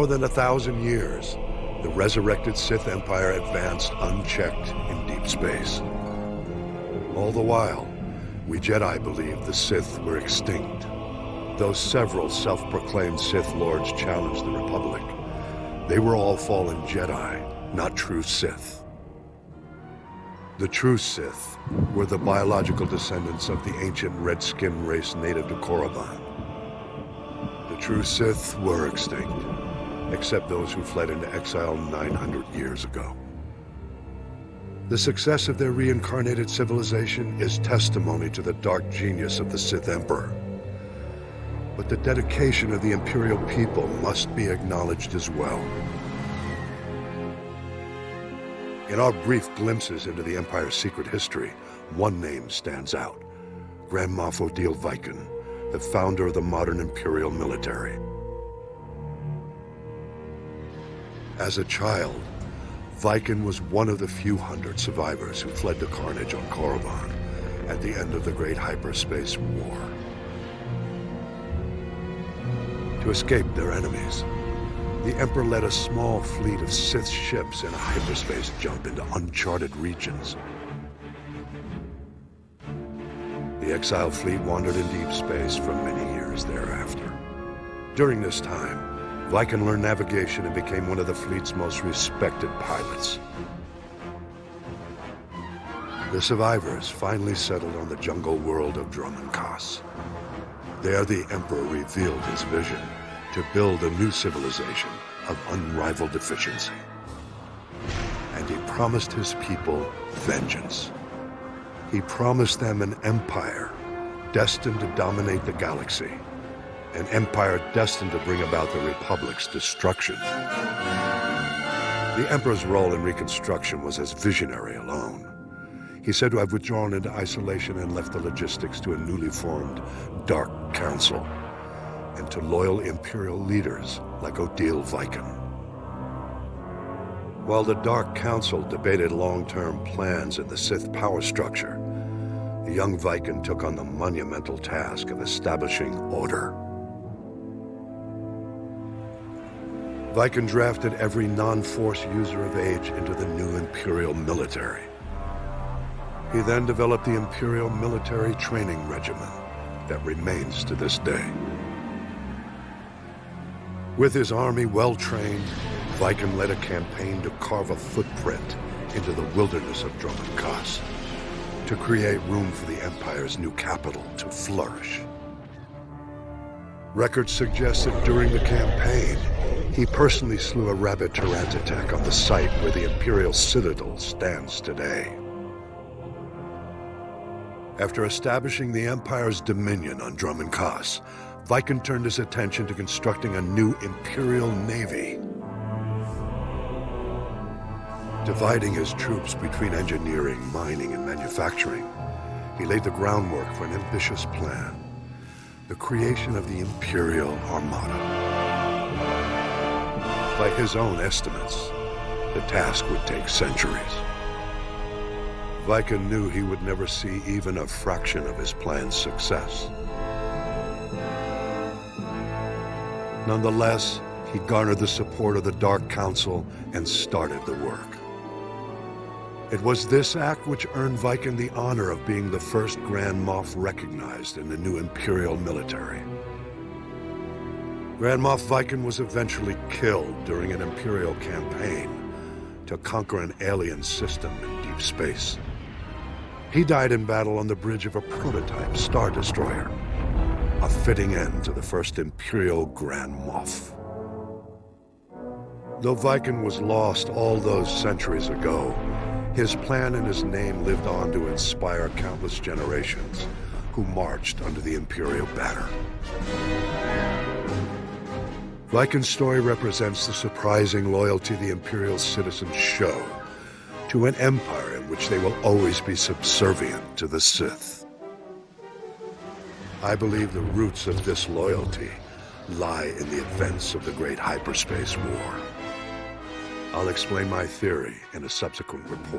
More than 1,000 years, the resurrected Sith Empire advanced unchecked in deep space. All the while, we Jedi believed the Sith were extinct. Though several self-proclaimed Sith Lords challenged the Republic, they were all fallen Jedi, not true Sith. The true Sith were the biological descendants of the ancient red-skinned race native to Korriban. The true Sith were extinct, except those who fled into exile 900 years ago. The success of their reincarnated civilization is testimony to the dark genius of the Sith Emperor. But the dedication of the Imperial people must be acknowledged as well. In our brief glimpses into the Empire's secret history, one name stands out: Grand Moff Odile Viken, the founder of the modern Imperial military. As a child, Viken was one of the few hundred survivors who fled the carnage on Korriban at the end of the Great Hyperspace War. To escape their enemies, the Emperor led a small fleet of Sith ships in a hyperspace jump into uncharted regions. The exiled fleet wandered in deep space for many years thereafter. During this time, Viken learned navigation and became one of the fleet's most respected pilots. The survivors finally settled on the jungle world of Dromund Kaas. There, the Emperor revealed his vision to build a new civilization of unrivaled efficiency. And he promised his people vengeance. He promised them an empire destined to dominate the galaxy. An empire destined to bring about the Republic's destruction. The Emperor's role in Reconstruction was as visionary alone. He said to have withdrawn into isolation and left the logistics to a newly formed Dark Council and to loyal Imperial leaders like Odile Viken. While the Dark Council debated long-term plans in the Sith power structure, the young Viken took on the monumental task of establishing order. Viken drafted every non-Force user of age into the new Imperial military. He then developed the Imperial Military Training Regimen that remains to this day. With his army well-trained, Viken led a campaign to carve a footprint into the wilderness of Dromund Kaas, to create room for the Empire's new capital to flourish. Records suggest that during the campaign, he personally slew a rabid Tyrantatek on the site where the Imperial Citadel stands today. After establishing the Empire's dominion on Dromund Kaas, Viken turned his attention to constructing a new Imperial Navy. Dividing his troops between engineering, mining, and manufacturing, he laid the groundwork for an ambitious plan: the creation of the Imperial Armada. By his own estimates, the task would take centuries. Viken knew he would never see even a fraction of his plan's success. Nonetheless, he garnered the support of the Dark Council and started the work. It was this act which earned Viken the honor of being the first Grand Moff recognized in the new Imperial military. Grand Moff Viken was eventually killed during an Imperial campaign to conquer an alien system in deep space. He died in battle on the bridge of a prototype Star Destroyer, a fitting end to the first Imperial Grand Moff. Though Viken was lost all those centuries ago, his plan and his name lived on to inspire countless generations who marched under the Imperial banner. Viken's story represents the surprising loyalty the Imperial citizens show to an empire in which they will always be subservient to the Sith. I believe the roots of this loyalty lie in the events of the Great Hyperspace War. I'll explain my theory in a subsequent report.